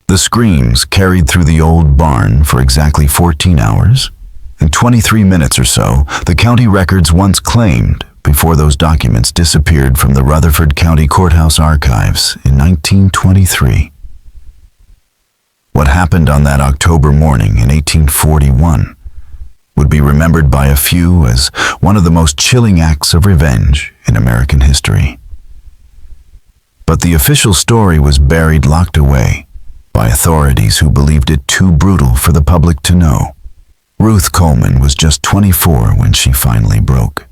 The screams carried through the old barn for exactly 14 hours and 23 minutes or so, the county records once claimed, before those documents disappeared from the Rutherford County Courthouse archives in 1923. What happened on that October morning in 1841 would be remembered by a few as one of the most chilling acts of revenge in American history. But the official story was buried locked away by authorities who believed it too brutal for the public to know. Ruth Coleman was just 24 when she finally broke.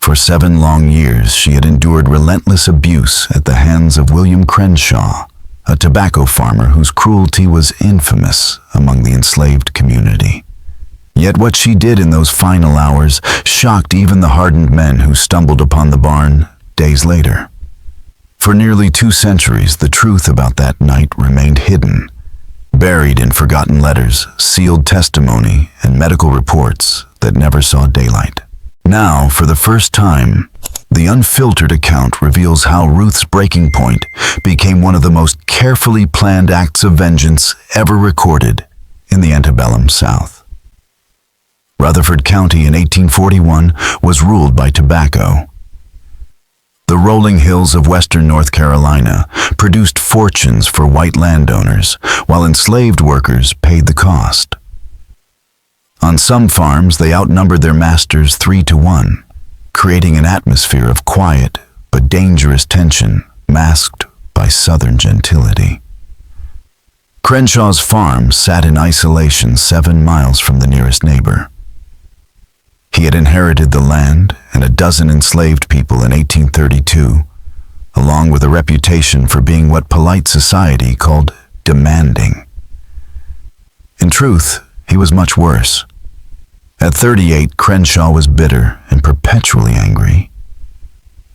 For 7 long years, she had endured relentless abuse at the hands of William Crenshaw, a tobacco farmer whose cruelty was infamous among the enslaved community. Yet what she did in those final hours shocked even the hardened men who stumbled upon the barn days later. For nearly 2 centuries, the truth about that night remained hidden, buried in forgotten letters, sealed testimony, and medical reports that never saw daylight. Now, for the first time, the unfiltered account reveals how Ruth's breaking point became one of the most carefully planned acts of vengeance ever recorded in the antebellum South. Rutherford County in 1841 was ruled by tobacco. The rolling hills of western North Carolina produced fortunes for white landowners, while enslaved workers paid the cost. On some farms, they outnumbered their masters 3-1, creating an atmosphere of quiet but dangerous tension masked by southern gentility. Crenshaw's farm sat in isolation 7 miles from the nearest neighbor. He had inherited the land and a dozen enslaved people in 1832, along with a reputation for being what polite society called demanding. In truth, he was much worse. At 38, Crenshaw was bitter and perpetually angry.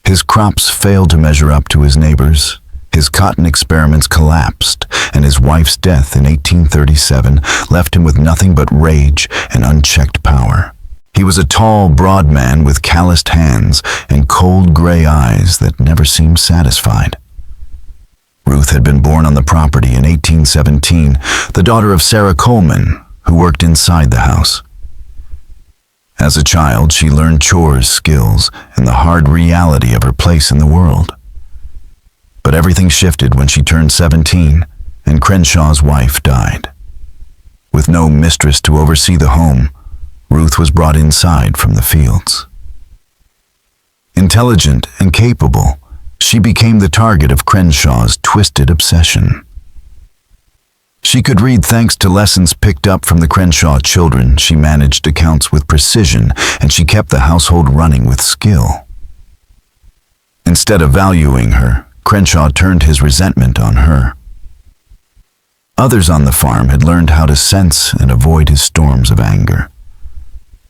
His crops failed to measure up to his neighbors, his cotton experiments collapsed, and his wife's death in 1837 left him with nothing but rage and unchecked power. He was a tall, broad man with calloused hands and cold gray eyes that never seemed satisfied. Ruth had been born on the property in 1817, the daughter of Sarah Coleman, who worked inside the house. As a child, she learned chores, skills, and the hard reality of her place in the world. But everything shifted when she turned 17, and Crenshaw's wife died. With no mistress to oversee the home, Ruth was brought inside from the fields. Intelligent and capable, she became the target of Crenshaw's twisted obsession. She could read thanks to lessons picked up from the Crenshaw children. She managed accounts with precision, and she kept the household running with skill. Instead of valuing her, Crenshaw turned his resentment on her. Others on the farm had learned how to sense and avoid his storms of anger.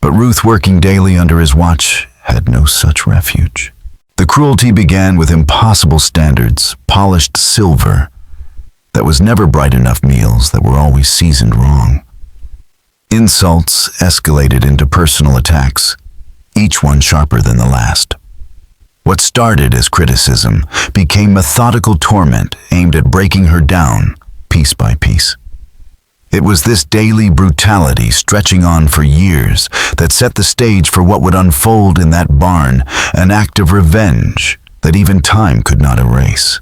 But Ruth, working daily under his watch, had no such refuge. The cruelty began with impossible standards, polished silver, that was never bright enough meals that were always seasoned wrong. Insults escalated into personal attacks, each one sharper than the last. What started as criticism became methodical torment aimed at breaking her down, piece by piece. It was this daily brutality, stretching on for years, that set the stage for what would unfold in that barn, an act of revenge that even time could not erase.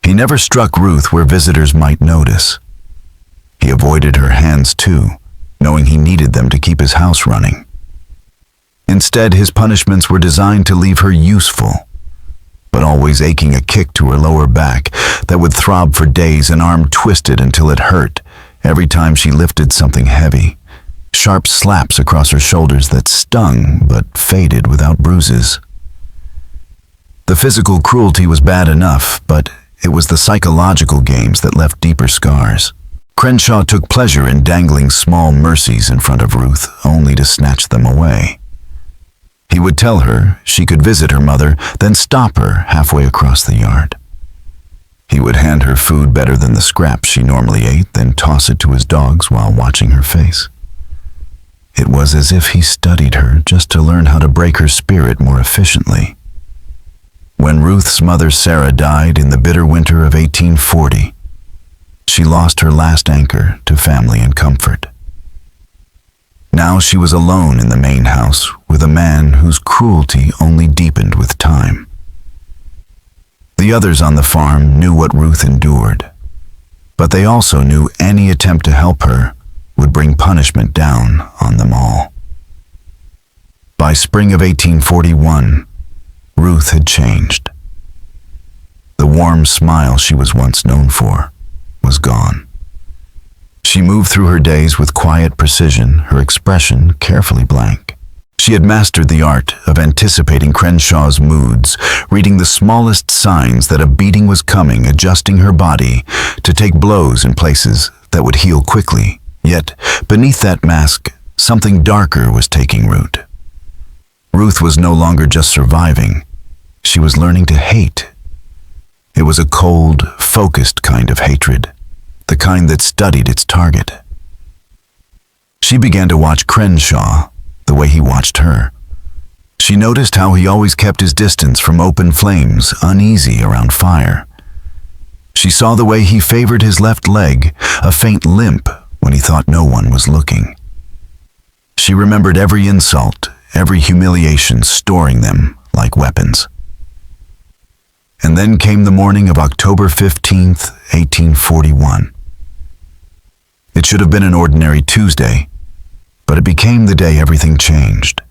He never struck Ruth where visitors might notice. He avoided her hands too, knowing he needed them to keep his house running. Instead, his punishments were designed to leave her useful, but always aching a kick to her lower back that would throb for days, an arm twisted until it hurt every time she lifted something heavy, sharp slaps across her shoulders that stung but faded without bruises. The physical cruelty was bad enough, but it was the psychological games that left deeper scars. Crenshaw took pleasure in dangling small mercies in front of Ruth, only to snatch them away. He would tell her she could visit her mother, then stop her halfway across the yard. He would hand her food better than the scraps she normally ate, then toss it to his dogs while watching her face. It was as if he studied her just to learn how to break her spirit more efficiently. When Ruth's mother Sarah died in the bitter winter of 1840, she lost her last anchor to family and comfort. Now she was alone in the main house with a man whose cruelty only deepened with time. The others on the farm knew what Ruth endured, but they also knew any attempt to help her would bring punishment down on them all. By spring of 1841, Ruth had changed. The warm smile she was once known for was gone. She moved through her days with quiet precision, her expression carefully blank. She had mastered the art of anticipating Crenshaw's moods, reading the smallest signs that a beating was coming, adjusting her body to take blows in places that would heal quickly. Yet, beneath that mask, something darker was taking root. Ruth was no longer just surviving. She was learning to hate. It was a cold, focused kind of hatred, the kind that studied its target. She began to watch Crenshaw the way he watched her. She noticed how he always kept his distance from open flames, uneasy around fire. She saw the way he favored his left leg, a faint limp when he thought no one was looking. She remembered every insult, every humiliation, storing them like weapons. And then came the morning of October 15th, 1841. It should have been an ordinary Tuesday, but it became the day everything changed.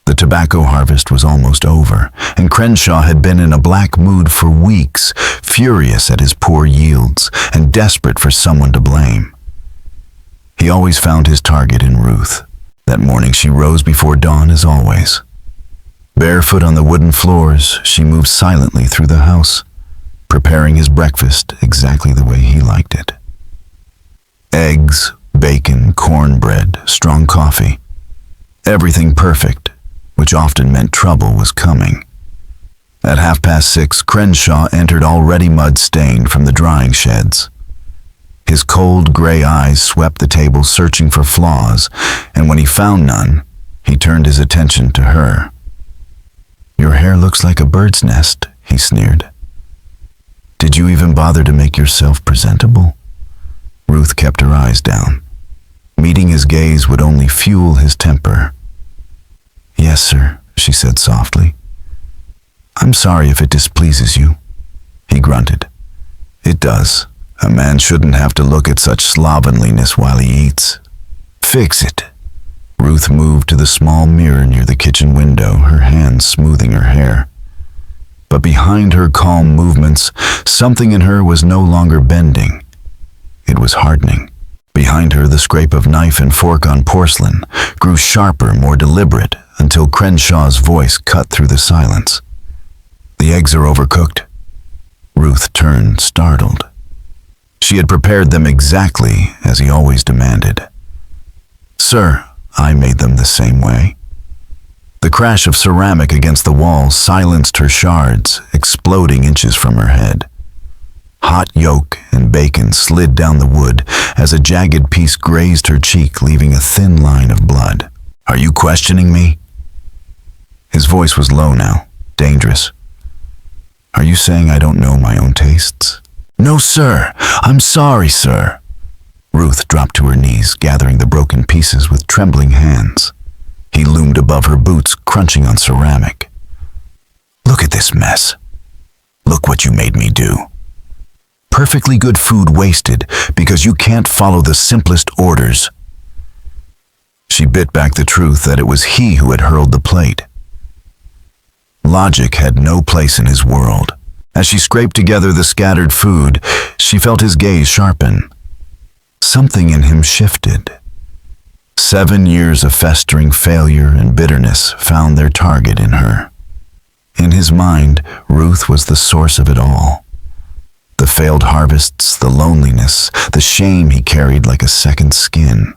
The tobacco harvest was almost over, and Crenshaw had been in a black mood for weeks, furious at his poor yields and desperate for someone to blame. He always found his target in Ruth. That morning she rose before dawn as always. Barefoot on the wooden floors, she moved silently through the house, preparing his breakfast exactly the way he liked it. Eggs, bacon, cornbread, strong coffee. Everything perfect, which often meant trouble was coming. At 6:30, Crenshaw entered already mud-stained from the drying sheds. His cold gray eyes swept the table searching for flaws, and when he found none, he turned his attention to her. "Your hair looks like a bird's nest," he sneered. "Did you even bother to make yourself presentable?" Ruth kept her eyes down. Meeting his gaze would only fuel his temper. "Yes, sir," she said softly. "I'm sorry if it displeases you." He grunted. "It does. A man shouldn't have to look at such slovenliness while he eats." "Fix it." Ruth moved to the small mirror near the kitchen window, her hands smoothing her hair. But behind her calm movements, something in her was no longer bending. It was hardening. Behind her, the scrape of knife and fork on porcelain grew sharper, more deliberate, until Crenshaw's voice cut through the silence. "The eggs are overcooked." Ruth turned, startled. She had prepared them exactly as he always demanded. "Sir, I made them the same way." The crash of ceramic against the wall silenced her shards, exploding inches from her head. Hot yolk and bacon slid down the wood as a jagged piece grazed her cheek, leaving a thin line of blood. "Are you questioning me?" His voice was low now, dangerous. "Are you saying I don't know my own tastes?" "No, sir. I'm sorry, sir." Ruth dropped to her knees, gathering the broken pieces with trembling hands. He loomed above her boots, crunching on ceramic. "Look at this mess. Look what you made me do. Perfectly good food wasted because you can't follow the simplest orders." She bit back the truth that it was he who had hurled the plate. Logic had no place in his world. As she scraped together the scattered food, she felt his gaze sharpen. Something in him shifted. 7 years of festering failure and bitterness found their target in her. In his mind, Ruth was the source of it all. The failed harvests, the loneliness, the shame he carried like a second skin.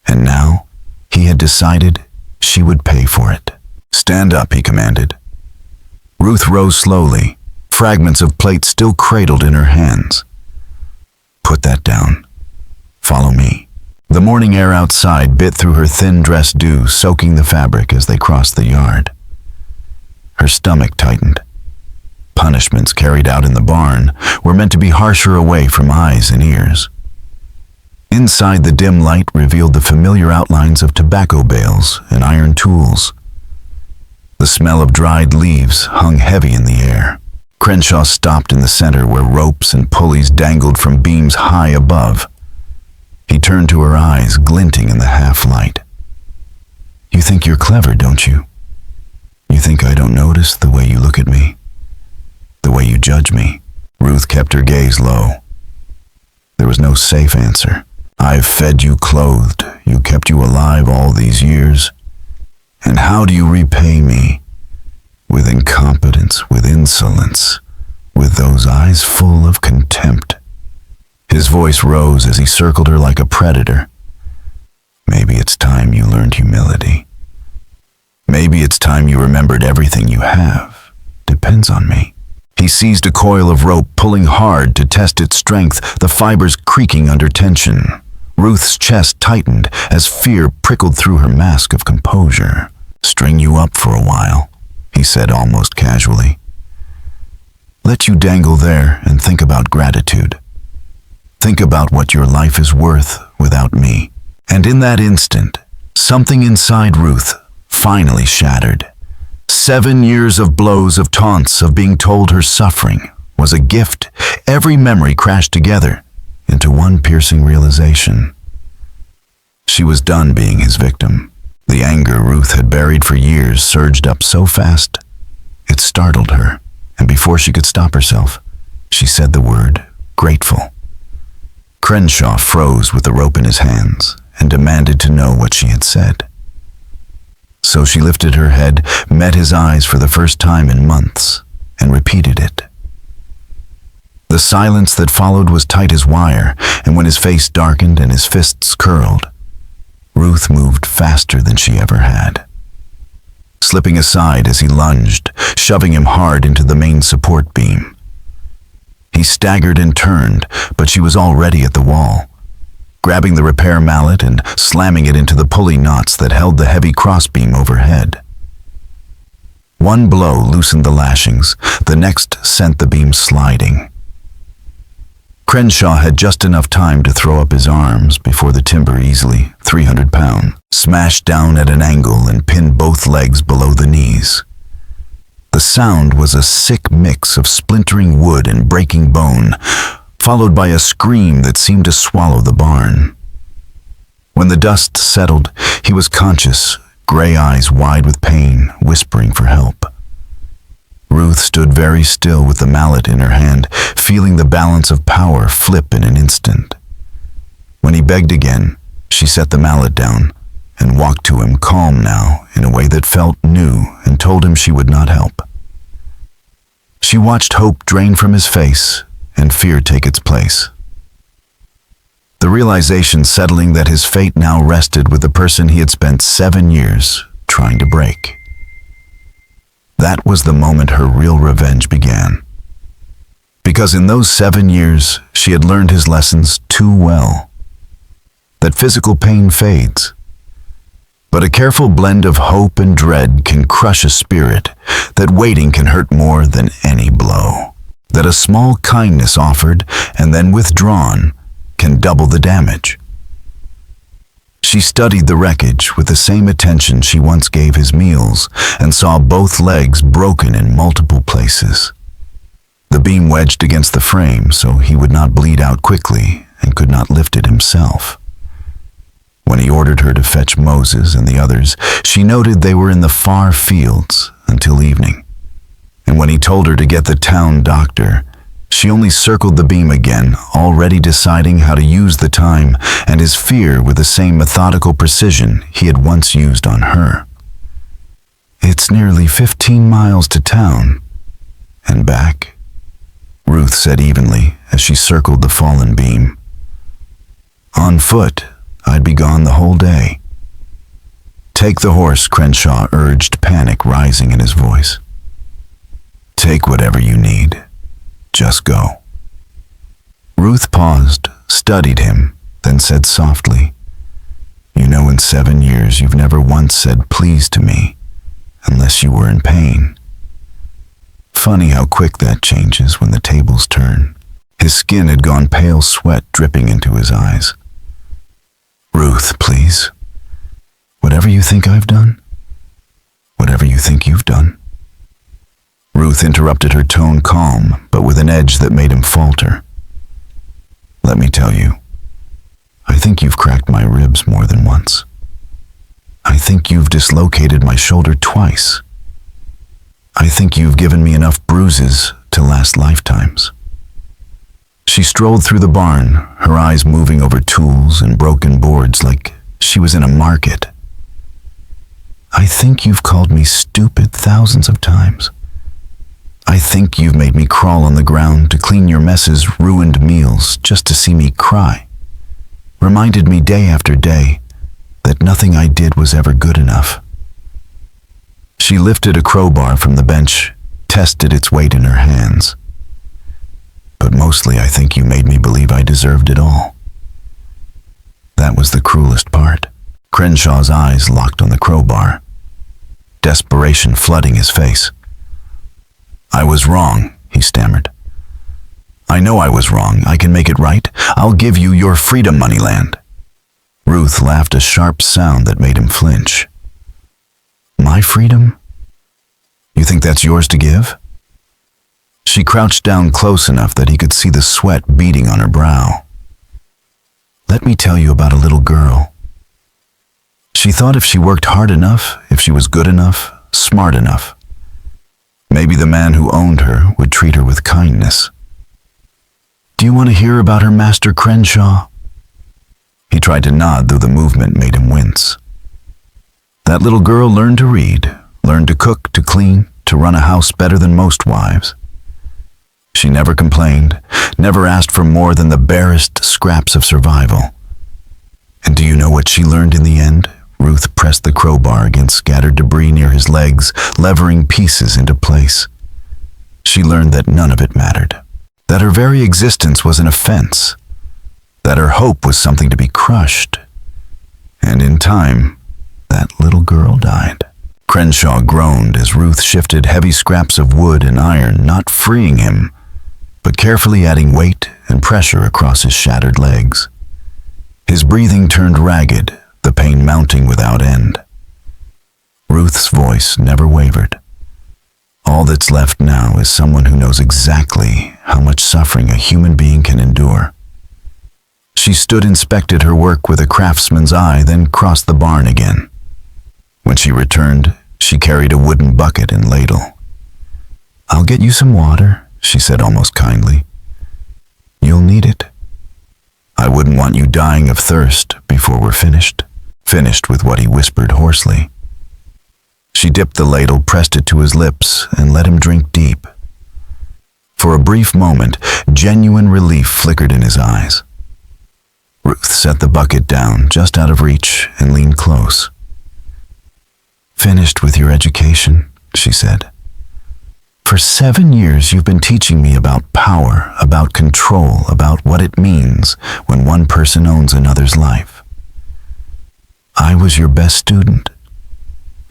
And now, he had decided she would pay for it. "Stand up," he commanded. Ruth rose slowly, fragments of plate still cradled in her hands. "Put that down. Follow me." The morning air outside bit through her thin dress dew, soaking the fabric as they crossed the yard. Her stomach tightened. Punishments carried out in the barn were meant to be harsher away from eyes and ears. Inside, the dim light revealed the familiar outlines of tobacco bales and iron tools. The smell of dried leaves hung heavy in the air. Crenshaw stopped in the center where ropes and pulleys dangled from beams high above. He turned to her eyes, glinting in the half-light. "You think you're clever, don't you? You think I don't notice the way you look at me? The way you judge me?" Ruth kept her gaze low. There was no safe answer. "I've fed you, clothed you, kept you alive all these years. And how do you repay me? With incompetence, with insolence, with those eyes full of contempt." His voice rose as he circled her like a predator. "Maybe it's time you learned humility. Maybe it's time you remembered everything you have depends on me." He seized a coil of rope, pulling hard to test its strength, the fibers creaking under tension. Ruth's chest tightened as fear prickled through her mask of composure. "String you up for a while," he said almost casually. "Let you dangle there and think about gratitude. Think about what your life is worth without me." And in that instant, something inside Ruth finally shattered. 7 years of blows, of taunts, of being told her suffering was a gift. Every memory crashed together into one piercing realization. She was done being his victim. The anger Ruth had buried for years surged up so fast, it startled her, and before she could stop herself, she said the word, "grateful." Crenshaw froze with the rope in his hands and demanded to know what she had said. So she lifted her head, met his eyes for the first time in months, and repeated it. The silence that followed was tight as wire, and when his face darkened and his fists curled, Ruth moved faster than she ever had, slipping aside as he lunged, shoving him hard into the main support beam. He staggered and turned, but she was already at the wall, grabbing the repair mallet and slamming it into the pulley knots that held the heavy crossbeam overhead. One blow loosened the lashings, the next sent the beam sliding. Crenshaw had just enough time to throw up his arms before the timber, easily 300 pounds, smashed down at an angle and pinned both legs below the knees. The sound was a sick mix of splintering wood and breaking bone, followed by a scream that seemed to swallow the barn. When the dust settled, he was conscious, gray eyes wide with pain, whispering for help. Ruth stood very still with the mallet in her hand, feeling the balance of power flip in an instant. When he begged again, she set the mallet down and walked to him, calm now in a way that felt new, and told him she would not help. She watched hope drain from his face and fear take its place. The realization settling that his fate now rested with the person he had spent 7 years trying to break. That was the moment her real revenge began. Because in those 7 years, she had learned his lessons too well. That physical pain fades, but a careful blend of hope and dread can crush a spirit, that waiting can hurt more than any blow, that a small kindness offered and then withdrawn can double the damage. She studied the wreckage with the same attention she once gave his meals and saw both legs broken in multiple places. The beam wedged against the frame so he would not bleed out quickly and could not lift it himself. When he ordered her to fetch Moses and the others, she noted they were in the far fields until evening. And when he told her to get the town doctor, she only circled the beam again, already deciding how to use the time and his fear with the same methodical precision he had once used on her. "It's nearly 15 miles to town and back," Ruth said evenly as she circled the fallen beam. "On foot, I'd be gone the whole day." "Take the horse," Crenshaw urged, panic rising in his voice. "Take whatever you need. Just go." Ruth paused, studied him, then said softly, "You know, in 7 years you've never once said please to me, unless you were in pain." Funny how quick that changes when the tables turn. His skin had gone pale, sweat dripping into his eyes. Ruth, please. Whatever you think I've done, whatever you think you've done. Ruth interrupted, her tone calm, but with an edge that made him falter. Let me tell you, I think you've cracked my ribs more than once. I think you've dislocated my shoulder twice. I think you've given me enough bruises to last lifetimes. She strolled through the barn, her eyes moving over tools and broken boards like she was in a market. I think you've called me stupid thousands of times. I think you've made me crawl on the ground to clean your messes, ruined meals, just to see me cry. Reminded me day after day that nothing I did was ever good enough. She lifted a crowbar from the bench, tested its weight in her hands. But mostly I think you made me believe I deserved it all. That was the cruelest part. Crenshaw's eyes locked on the crowbar, desperation flooding his face. I was wrong, he stammered. I know I was wrong. I can make it right. I'll give you your freedom, Moneyland. Ruth laughed, a sharp sound that made him flinch. My freedom? You think that's yours to give? She crouched down close enough that he could see the sweat beading on her brow. Let me tell you about a little girl. She thought if she worked hard enough, if she was good enough, smart enough, maybe the man who owned her would treat her with kindness. Do you want to hear about her, Master Crenshaw? He tried to nod, though the movement made him wince. That little girl learned to read, learned to cook, to clean, to run a house better than most wives. She never complained, never asked for more than the barest scraps of survival. And do you know what she learned in the end? Ruth pressed the crowbar against scattered debris near his legs, levering pieces into place. She learned that none of it mattered, that her very existence was an offense, that her hope was something to be crushed. And in time, that little girl died. Crenshaw groaned as Ruth shifted heavy scraps of wood and iron, not freeing him, but carefully adding weight and pressure across his shattered legs. His breathing turned ragged, the pain mounting without end. Ruth's voice never wavered. All that's left now is someone who knows exactly how much suffering a human being can endure. She stood, inspected her work with a craftsman's eye, then crossed the barn again. When she returned, she carried a wooden bucket and ladle. I'll get you some water, she said almost kindly. You'll need it. I wouldn't want you dying of thirst before we're finished. Finished with what he whispered hoarsely. She dipped the ladle, pressed it to his lips, and let him drink deep. For a brief moment, genuine relief flickered in his eyes. Ruth set the bucket down just out of reach and leaned close. Finished with your education, she said. For 7 years you've been teaching me about power, about control, about what it means when one person owns another's life. I was your best student,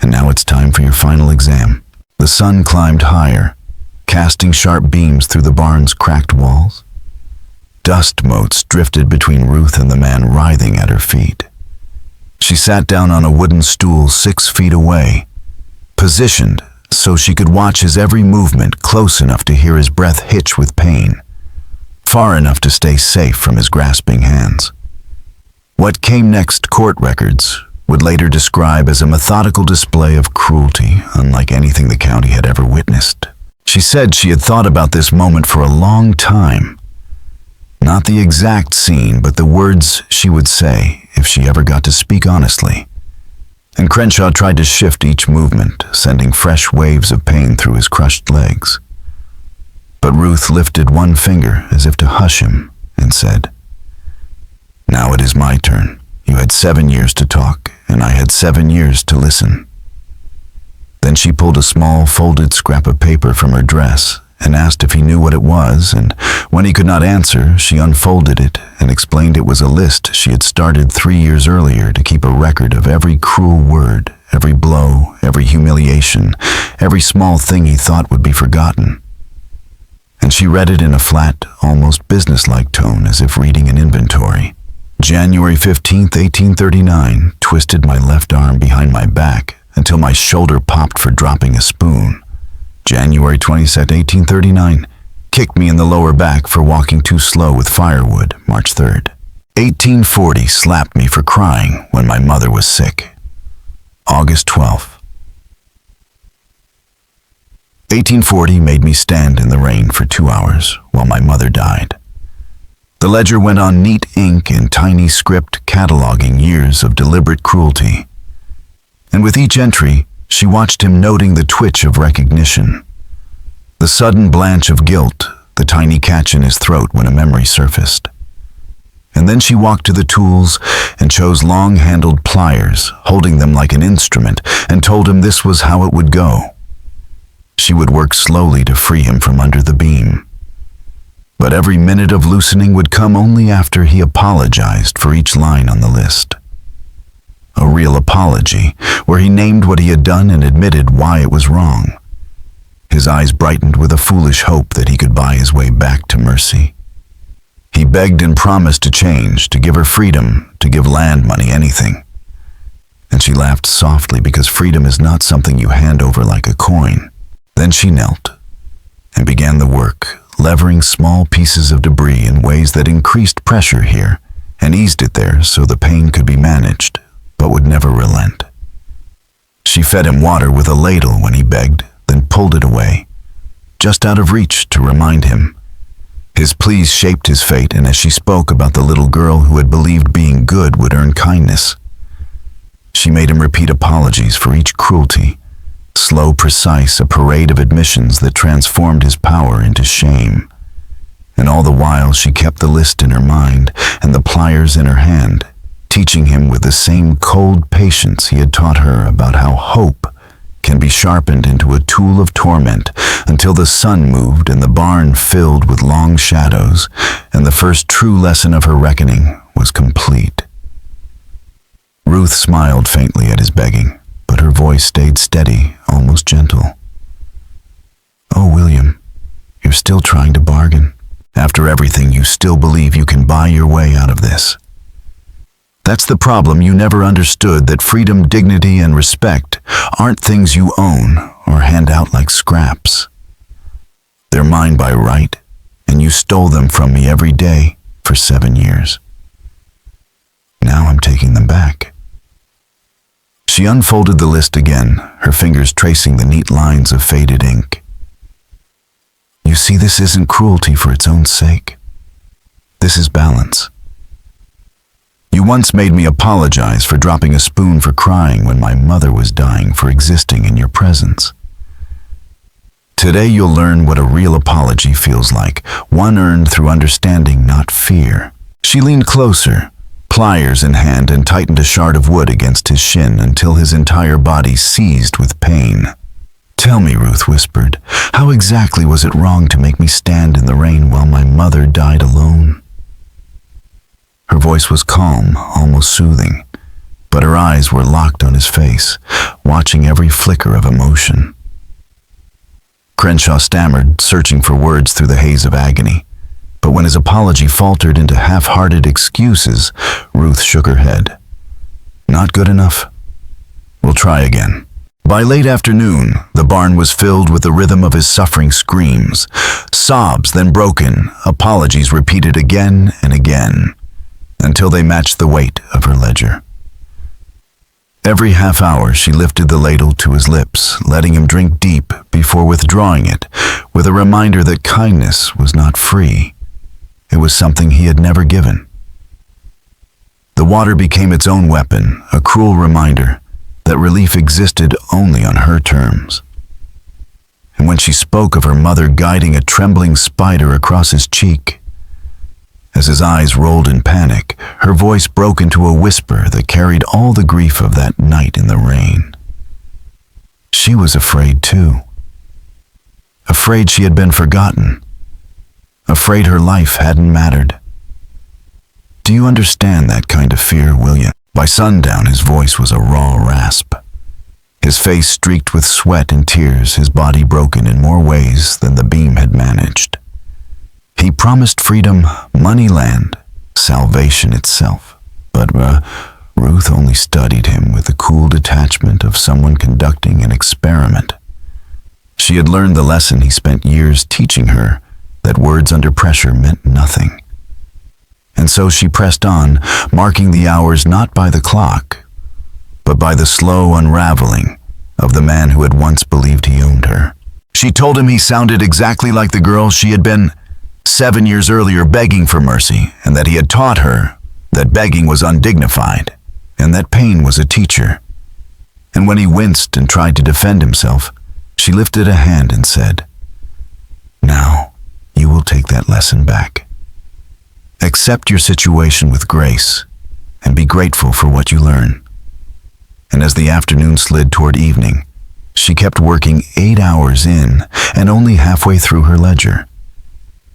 and now it's time for your final exam. The sun climbed higher, casting sharp beams through the barn's cracked walls. Dust motes drifted between Ruth and the man writhing at her feet. She sat down on a wooden stool 6 feet away, positioned so she could watch his every movement, close enough to hear his breath hitch with pain, far enough to stay safe from his grasping hands. What came next, court records would later describe as a methodical display of cruelty unlike anything the county had ever witnessed. She said she had thought about this moment for a long time. Not the exact scene, but the words she would say if she ever got to speak honestly. And Crenshaw tried to shift each movement, sending fresh waves of pain through his crushed legs. But Ruth lifted one finger as if to hush him and said, Now it is my turn. You had 7 years to talk, and I had 7 years to listen. Then she pulled a small folded scrap of paper from her dress and asked if he knew what it was, and when he could not answer, she unfolded it and explained it was a list she had started 3 years earlier to keep a record of every cruel word, every blow, every humiliation, every small thing he thought would be forgotten. And she read it in a flat, almost businesslike tone, as if reading an inventory. January 15th, 1839, twisted my left arm behind my back until my shoulder popped for dropping a spoon. January 22nd, 1839, kicked me in the lower back for walking too slow with firewood, March 3rd. 1840, slapped me for crying when my mother was sick, August 12th. 1840 made me stand in the rain for 2 hours while my mother died. The ledger went on neat ink in tiny script cataloging years of deliberate cruelty. And with each entry, she watched him noting the twitch of recognition, the sudden blanch of guilt, the tiny catch in his throat when a memory surfaced. And then she walked to the tools and chose long-handled pliers, holding them like an instrument, and told him this was how it would go. She would work slowly to free him from under the beam. But every minute of loosening would come only after he apologized for each line on the list. A real apology, where he named what he had done and admitted why it was wrong. His eyes brightened with a foolish hope that he could buy his way back to mercy. He begged and promised to change, to give her freedom, to give land money, anything. And she laughed softly because freedom is not something you hand over like a coin. Then she knelt and began the work, levering small pieces of debris in ways that increased pressure here and eased it there so the pain could be managed, but would never relent. She fed him water with a ladle when he begged, then pulled it away, just out of reach to remind him. His pleas shaped his fate, and as she spoke about the little girl who had believed being good would earn kindness, she made him repeat apologies for each cruelty, slow, precise, a parade of admissions that transformed his power into shame. And all the while she kept the list in her mind and the pliers in her hand, teaching him with the same cold patience he had taught her about how hope can be sharpened into a tool of torment until the sun moved and the barn filled with long shadows, and the first true lesson of her reckoning was complete. Ruth smiled faintly at his begging, but her voice stayed steady, almost gentle. "Oh, William, you're still trying to bargain. After everything, you still believe you can buy your way out of this. That's the problem. You never understood that freedom, dignity, and respect aren't things you own or hand out like scraps. They're mine by right, and you stole them from me every day for 7 years. Now I'm taking them back." She unfolded the list again, her fingers tracing the neat lines of faded ink. "You see, this isn't cruelty for its own sake. This is balance. You once made me apologize for dropping a spoon for crying when my mother was dying for existing in your presence. Today you'll learn what a real apology feels like, one earned through understanding, not fear." She leaned closer, pliers in hand, and tightened a shard of wood against his shin until his entire body seized with pain. "Tell me," Ruth whispered, "how exactly was it wrong to make me stand in the rain while my mother died alone?" Her voice was calm, almost soothing, but her eyes were locked on his face, watching every flicker of emotion. Crenshaw stammered, searching for words through the haze of agony, but when his apology faltered into half-hearted excuses, Ruth shook her head. "Not good enough? We'll try again." By late afternoon, the barn was filled with the rhythm of his suffering screams, sobs then broken, apologies repeated again and again, until they matched the weight of her ledger. Every half hour she lifted the ladle to his lips, letting him drink deep before withdrawing it, with a reminder that kindness was not free. It was something he had never given. The water became its own weapon, a cruel reminder that relief existed only on her terms. And when she spoke of her mother guiding a trembling spider across his cheek, as his eyes rolled in panic, her voice broke into a whisper that carried all the grief of that night in the rain. She was afraid too. Afraid she had been forgotten. Afraid her life hadn't mattered. "Do you understand that kind of fear, William?" By sundown, his voice was a raw rasp. his face streaked with sweat and tears, his body broken in more ways than the beam had managed. He promised freedom, money, land, salvation itself, but Ruth only studied him with the cool detachment of someone conducting an experiment. She had learned the lesson he spent years teaching her, that words under pressure meant nothing. And so she pressed on, marking the hours not by the clock, but by the slow unraveling of the man who had once believed he owned her. She told him he sounded exactly like the girl she had been 7 years earlier begging for mercy, and that he had taught her that begging was undignified, and that pain was a teacher. And when he winced and tried to defend himself, she lifted a hand and said, "Now, you will take that lesson back. Accept your situation with grace, and be grateful for what you learn." And as the afternoon slid toward evening, she kept working 8 hours in and only halfway through her ledger.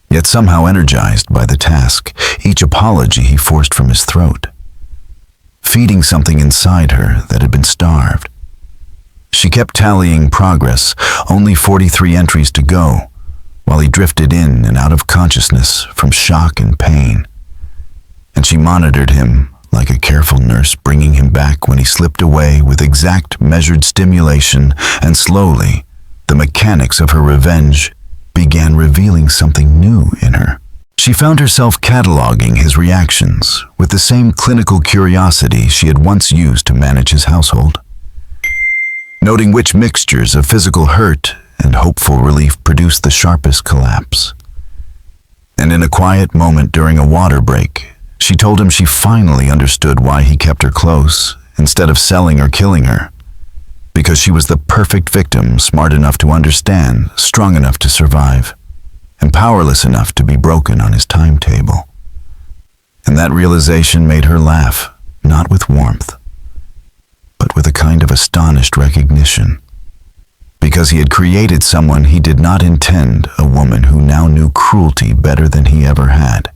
Yet somehow energized by the task, each apology he forced from his throat, feeding something inside her that had been starved. She kept tallying progress, only 43 entries to go, while he drifted in and out of consciousness from shock and pain. And she monitored him like a careful nurse, bringing him back when he slipped away with exact measured stimulation, and slowly, the mechanics of her revenge began revealing something new in her. She found herself cataloging his reactions with the same clinical curiosity she had once used to manage his household, noting which mixtures of physical hurt and hopeful relief produced the sharpest collapse. And in a quiet moment during a water break, she told him she finally understood why he kept her close instead of selling or killing her. Because she was the perfect victim, smart enough to understand, strong enough to survive, and powerless enough to be broken on his timetable. And that realization made her laugh, not with warmth, but with a kind of astonished recognition. Because he had created someone he did not intend, a woman who now knew cruelty better than he ever had,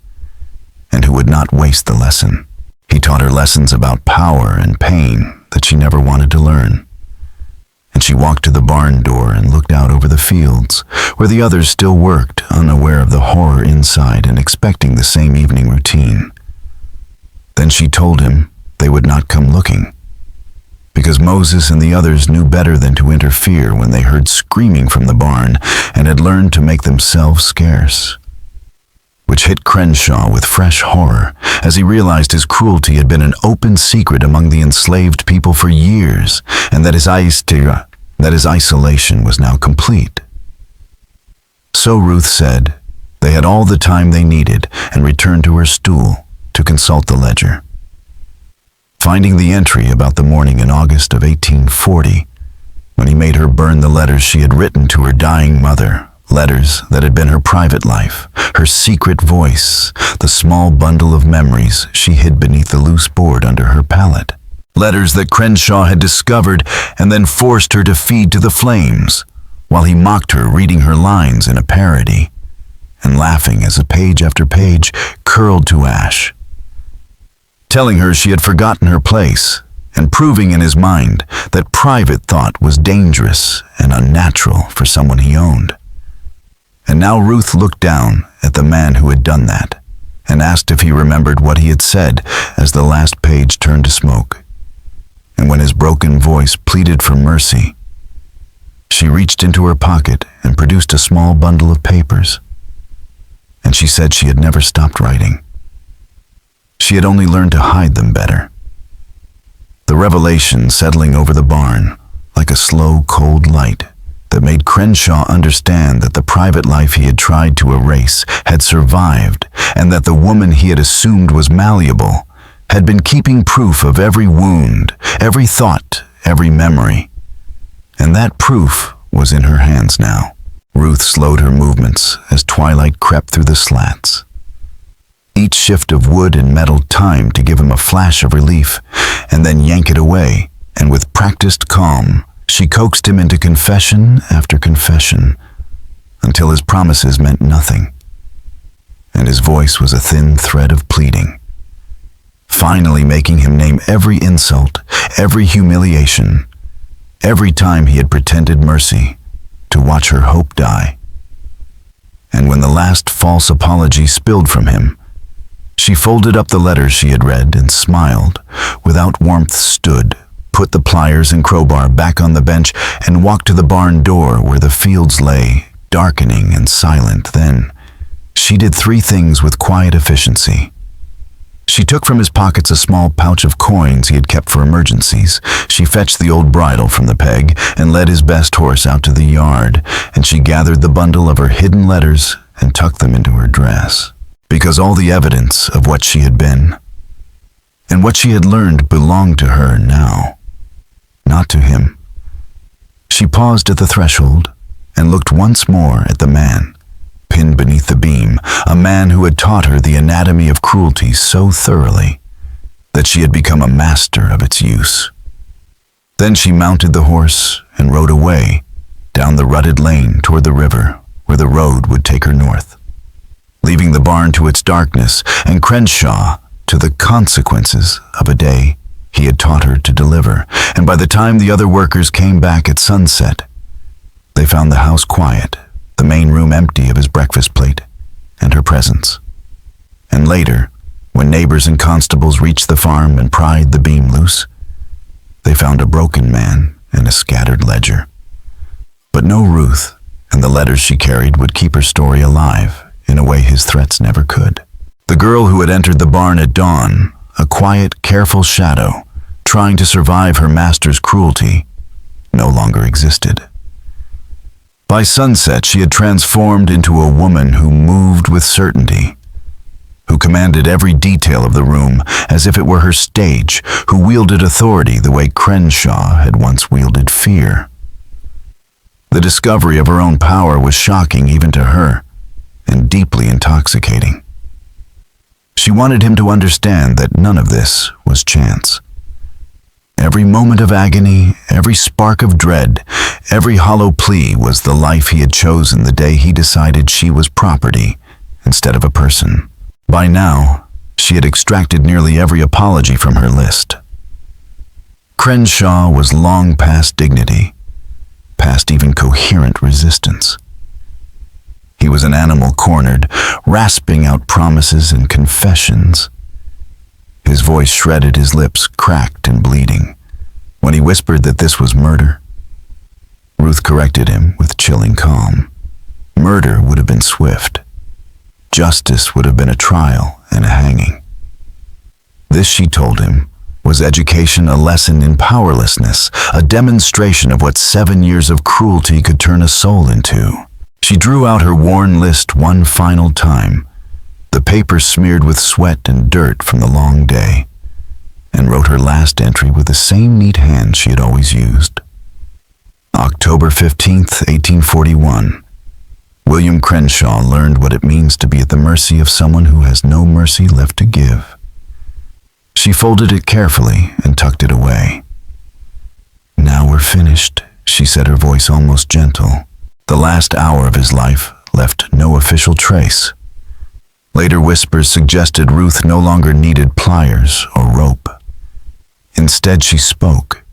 and who would not waste the lesson. He taught her lessons about power and pain that she never wanted to learn. And she walked to the barn door and looked out over the fields, where the others still worked, unaware of the horror inside and expecting the same evening routine. Then she told him they would not come looking, because Moses and the others knew better than to interfere when they heard screaming from the barn and had learned to make themselves scarce. Which hit Crenshaw with fresh horror as he realized his cruelty had been an open secret among the enslaved people for years, and that his isolation was now complete. So Ruth said they had all the time they needed and returned to her stool to consult the ledger. Finding the entry about the morning in August of 1840, when he made her burn the letters she had written to her dying mother, letters that had been her private life, her secret voice, the small bundle of memories she hid beneath the loose board under her pallet. Letters that Crenshaw had discovered and then forced her to feed to the flames, while he mocked her, reading her lines in a parody, and laughing as a page after page curled to ash, telling her she had forgotten her place, and proving in his mind that private thought was dangerous and unnatural for someone he owned. And now Ruth looked down at the man who had done that, and asked if he remembered what he had said as the last page turned to smoke. And when his broken voice pleaded for mercy, she reached into her pocket and produced a small bundle of papers. And she said she had never stopped writing. She had only learned to hide them better. The revelation settling over the barn like a slow, cold light that made Crenshaw understand that the private life he had tried to erase had survived, and that the woman he had assumed was malleable had been keeping proof of every wound, every thought, every memory. And that proof was in her hands now. Ruth slowed her movements as twilight crept through the slats. Each shift of wood and metal timed to give him a flash of relief, and then yank it away, and with practiced calm, she coaxed him into confession after confession, until his promises meant nothing, and his voice was a thin thread of pleading, finally making him name every insult, every humiliation, every time he had pretended mercy, to watch her hope die. And when the last false apology spilled from him, she folded up the letters she had read and smiled, without warmth stood, put the pliers and crowbar back on the bench, and walked to the barn door where the fields lay, darkening and silent. Then she did three things with quiet efficiency. She took from his pockets a small pouch of coins he had kept for emergencies. She fetched the old bridle from the peg and led his best horse out to the yard, and she gathered the bundle of her hidden letters and tucked them into her dress. Because all the evidence of what she had been and what she had learned belonged to her now, not to him. She paused at the threshold and looked once more at the man, pinned beneath the beam, a man who had taught her the anatomy of cruelty so thoroughly that she had become a master of its use. Then she mounted the horse and rode away down the rutted lane toward the river where the road would take her north, leaving the barn to its darkness and Crenshaw to the consequences of a day he had taught her to deliver. And by the time the other workers came back at sunset, they found the house quiet, the main room empty of his breakfast plate and her presence. And later, when neighbors and constables reached the farm and pried the beam loose, they found a broken man and a scattered ledger. But no Ruth, and the letters she carried would keep her story alive in a way his threats never could. The girl who had entered the barn at dawn, a quiet, careful shadow, trying to survive her master's cruelty, no longer existed. By sunset, she had transformed into a woman who moved with certainty, who commanded every detail of the room as if it were her stage, who wielded authority the way Crenshaw had once wielded fear. The discovery of her own power was shocking even to her, and deeply intoxicating. She wanted him to understand that none of this was chance. Every moment of agony, every spark of dread, every hollow plea was the life he had chosen the day he decided she was property instead of a person. By now, she had extracted nearly every apology from her list. Crenshaw was long past dignity, past even coherent resistance. He was an animal cornered, rasping out promises and confessions. His voice shredded, his lips cracked and bleeding. When he whispered that this was murder, Ruth corrected him with chilling calm. Murder would have been swift. Justice would have been a trial and a hanging. This, she told him, was education, a lesson in powerlessness, a demonstration of what 7 years of cruelty could turn a soul into. She drew out her worn list one final time, the paper smeared with sweat and dirt from the long day, and wrote her last entry with the same neat hand she had always used. October 15th, 1841. William Crenshaw learned what it means to be at the mercy of someone who has no mercy left to give. She folded it carefully and tucked it away. "Now we're finished," she said, her voice almost gentle. The last hour of his life left no official trace. Later whispers suggested Ruth no longer needed pliers or rope. Instead, she spoke.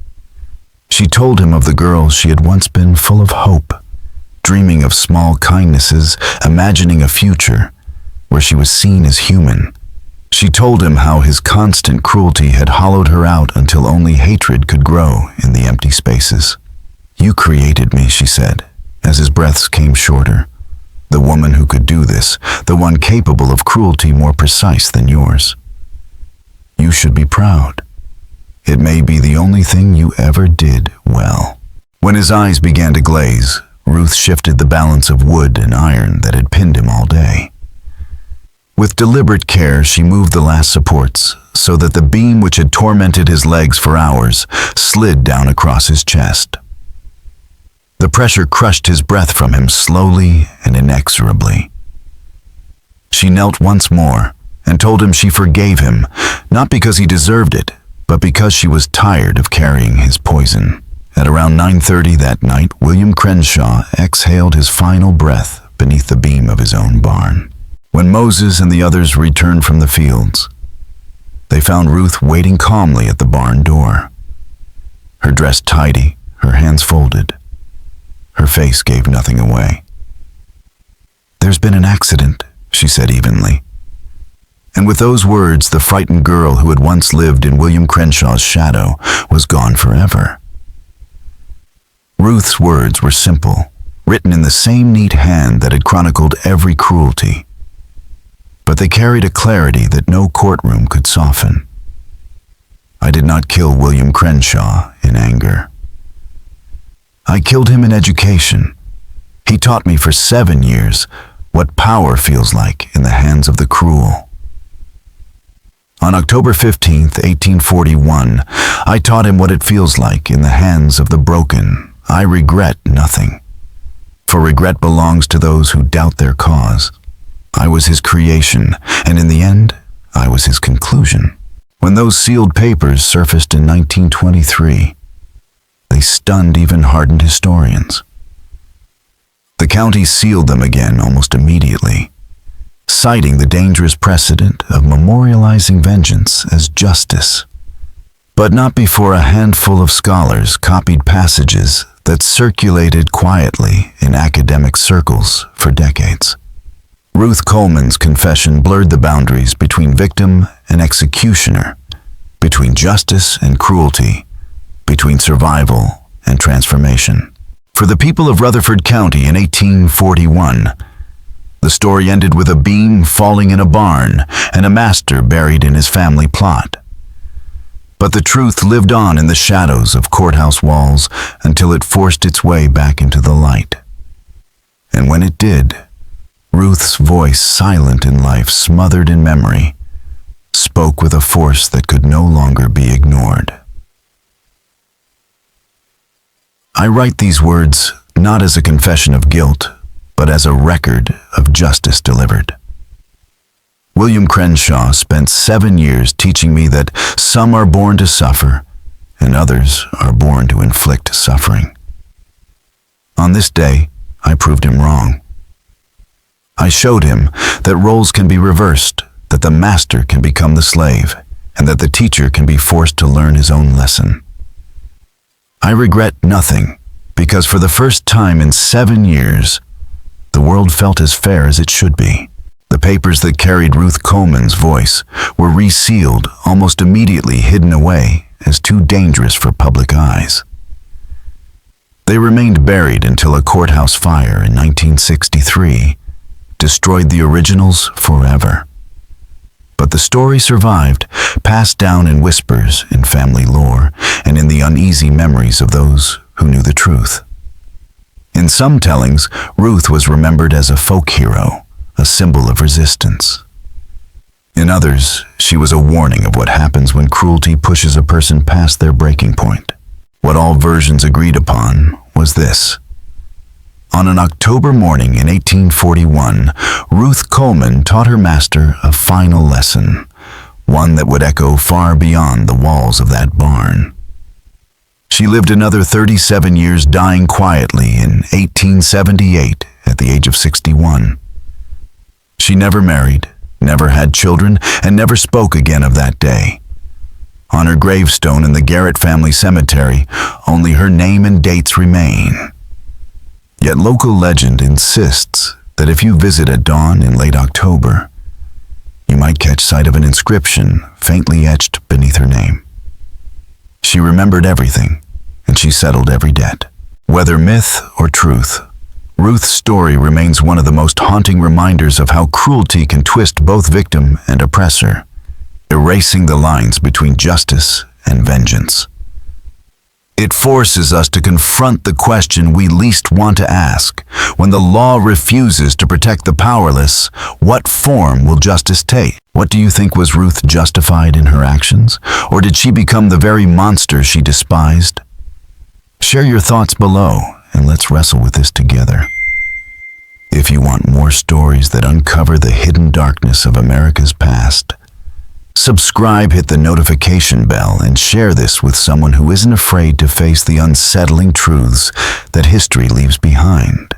She told him of the girl she had once been, full of hope, dreaming of small kindnesses, imagining a future where she was seen as human. She told him how his constant cruelty had hollowed her out until only hatred could grow in the empty spaces. "You created me," she said, as his breaths came shorter. "The woman who could do this, the one capable of cruelty more precise than yours. You should be proud. It may be the only thing you ever did well." When his eyes began to glaze, Ruth shifted the balance of wood and iron that had pinned him all day. With deliberate care, she moved the last supports so that the beam which had tormented his legs for hours slid down across his chest. The pressure crushed his breath from him slowly and inexorably. She knelt once more and told him she forgave him, not because he deserved it, but because she was tired of carrying his poison. At around 9:30 that night, William Crenshaw exhaled his final breath beneath the beam of his own barn. When Moses and the others returned from the fields, they found Ruth waiting calmly at the barn door. Her dress tidy, her hands folded. Her face gave nothing away. "There's been an accident," she said evenly. And with those words, the frightened girl who had once lived in William Crenshaw's shadow was gone forever. Ruth's words were simple, written in the same neat hand that had chronicled every cruelty. But they carried a clarity that no courtroom could soften. "I did not kill William Crenshaw in anger. I killed him in education. He taught me for 7 years what power feels like in the hands of the cruel. On October 15th, 1841, I taught him what it feels like in the hands of the broken. I regret nothing, for regret belongs to those who doubt their cause. I was his creation, and in the end, I was his conclusion." When those sealed papers surfaced in 1923, they stunned even hardened historians. The county sealed them again almost immediately, citing the dangerous precedent of memorializing vengeance as justice. But not before a handful of scholars copied passages that circulated quietly in academic circles for decades. Ruth Coleman's confession blurred the boundaries between victim and executioner, between justice and cruelty, between survival and transformation. For the people of Rutherford County in 1841, the story ended with a beam falling in a barn and a master buried in his family plot. But the truth lived on in the shadows of courthouse walls until it forced its way back into the light. And when it did, Ruth's voice, silent in life, smothered in memory, spoke with a force that could no longer be ignored. I write these words not as a confession of guilt, but as a record of justice delivered. William Crenshaw spent 7 years teaching me that some are born to suffer and others are born to inflict suffering. On this day, I proved him wrong. I showed him that roles can be reversed, that the master can become the slave, and that the teacher can be forced to learn his own lesson. I regret nothing, because for the first time in 7 years, the world felt as fair as it should be. The papers that carried Ruth Coleman's voice were resealed, almost immediately hidden away as too dangerous for public eyes. They remained buried until a courthouse fire in 1963 destroyed the originals forever. But the story survived, passed down in whispers in family lore and in the uneasy memories of those who knew the truth. In some tellings, Ruth was remembered as a folk hero, a symbol of resistance. In others, she was a warning of what happens when cruelty pushes a person past their breaking point. What all versions agreed upon was this: on an October morning in 1841, Ruth Coleman taught her master a final lesson, one that would echo far beyond the walls of that barn. She lived another 37 years, dying quietly in 1878 at the age of 61. She never married, never had children, and never spoke again of that day. On her gravestone in the Garrett family cemetery, only her name and dates remain. Yet local legend insists that if you visit at dawn in late October, you might catch sight of an inscription faintly etched beneath her name. She remembered everything, and she settled every debt. Whether myth or truth, Ruth's story remains one of the most haunting reminders of how cruelty can twist both victim and oppressor, erasing the lines between justice and vengeance. It forces us to confront the question we least want to ask. When the law refuses to protect the powerless, what form will justice take? What do you think, was Ruth justified in her actions, or did she become the very monster she despised? Share your thoughts below, and let's wrestle with this together. If you want more stories that uncover the hidden darkness of America's past, subscribe, hit the notification bell, and share this with someone who isn't afraid to face the unsettling truths that history leaves behind.